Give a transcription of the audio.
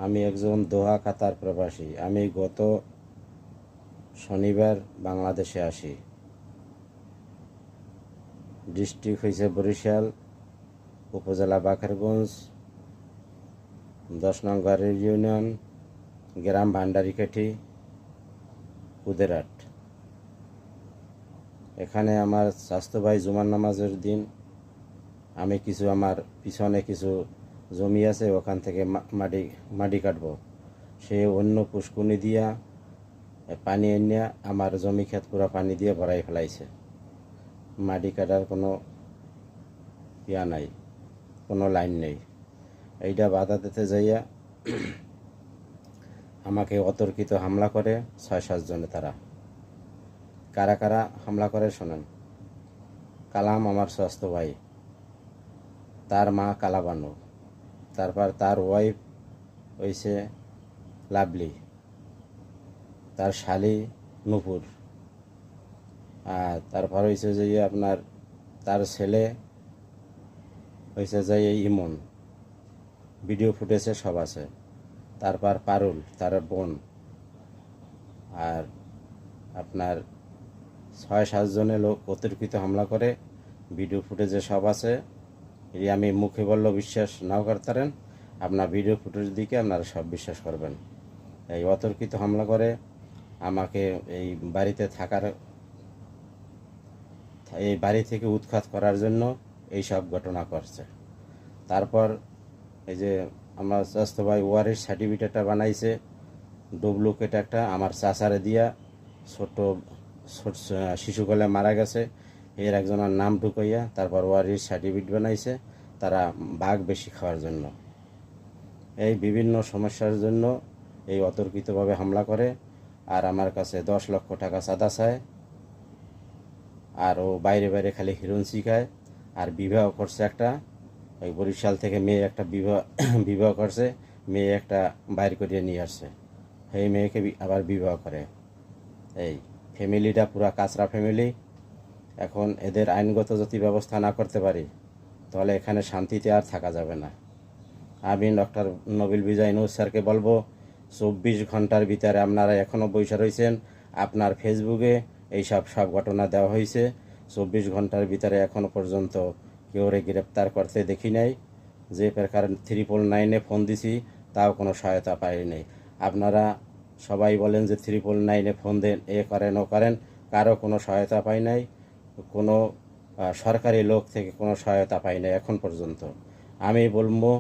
আমি একজন দোহা কাতার প্রবাসী। আমি গত শনিবার বাংলাদেশে আসি। ডিস্ট্রিক্ট হয়েছে বরিশাল, উপজেলা বাকেরগঞ্জ, 10 নং গাড়ির ইউনিয়ন, গ্রাম ভান্ডারিকাঠি, কুদেরাট। এখানে আমার স্বাস্থ্য ভাই জুমার নামাজের দিন আমি আমার পিছনে কিছু জমি আছে, ওখান থেকে মাটি কাটবো। সে অন্য পুষ্কুনি দিয়া পানি এনে আমার জমি ক্ষেত পুরা পানি দিয়ে ভরাই ফেলাইছে। মাটি কাটার কোনো নাই, কোনো লাইন নেই। এইটা বাধা দিতে যাইয়া আমাকে অতর্কিত হামলা করে 6-7 জনে। তারা কারা কারা হামলা করে শোনেন। কালাম আমার স্বাস্থ্য ভাই, তার মা কালাবানু, তারপর তার ওয়াইফ হয়েছে লাভলি, তার শালি নুপুর, আর তারপর হয়েছে যে আপনার তার ছেলে হয়েছে যে ইমন, ভিডিও ফুটেজে সব আছে। তারপর পারুল তার বোন, আর আপনার 6-7 জনের লোক অতর্কিত হামলা করে, ভিডিও ফুটেজে সব আছে। এই আমি মুখে বললেও বিশ্বাস নাও করতারেন, আপনার ভিডিও ফুটেজ দিকে আপনারা সব বিশ্বাস করবেন। এই অতর্কিত হামলা করে আমাকে এই বাড়ি থেকে উৎখাত করার জন্য এই সব ঘটনা করছে। তারপর এই যে আমার স্বাস্থ্য ভাই ওয়ারিশ সার্টিফিকেটটা বানাইছে ডুপ্লিকেট একটা, আমার চাচারে দিয়া, ছোট শিশুকালে মারা গেছে এর একজনের নাম ঢুকাইয়া তারপর ওয়ারিশ সার্টিফিকেট বানাইছে, তারা ভাগ বেশি খাওয়ার জন্য। এই বিভিন্ন সমস্যার জন্য এই অতর্কিতভাবে হামলা করে। আর আমার কাছে 10 লক্ষ টাকা চাঁদা চায়। আর ও বাইরে বাইরে খালি হিরোইন শিখায়। আর বিবাহ করছে একটা, ওই বরিশাল থেকে মেয়ে একটা বিবাহ করছে, মেয়ে একটা বাইর করিয়ে নিয়ে আসছে, সেই মেয়েকে আবার বিবাহ করে। এই ফ্যামিলিটা পুরা কাঁচরা ফ্যামিলি। এখন এদের আইনগত যদি ব্যবস্থা না করতে পারি তাহলে এখানে শান্তিতে আর থাকা যাবে না। আমি ডক্টর নবীল বিজয় নূর স্যারকে বলবো, 24 ঘন্টার ভিতরে আপনারা এখনও বসে রয়েছেন, আপনার ফেসবুকে সব ঘটনা দেওয়া হয়েছে। 24 ঘন্টার ভিতরে এখনও পর্যন্ত কেউরে গ্রেপ্তার করতে দেখি নাই। যে প্রকার 999-এ ফোন দিছি তাও কোনো সহায়তা পাই নাই। আপনারা সবাই বলেন যে 999-এ ফোন দেন, এ করেন ও করেন, কারো কোনো সহায়তা পাই নাই। কোনো সরকারি লোক থেকে কোনো সহায়তা পাই নাই এখন পর্যন্ত। আমি বলবো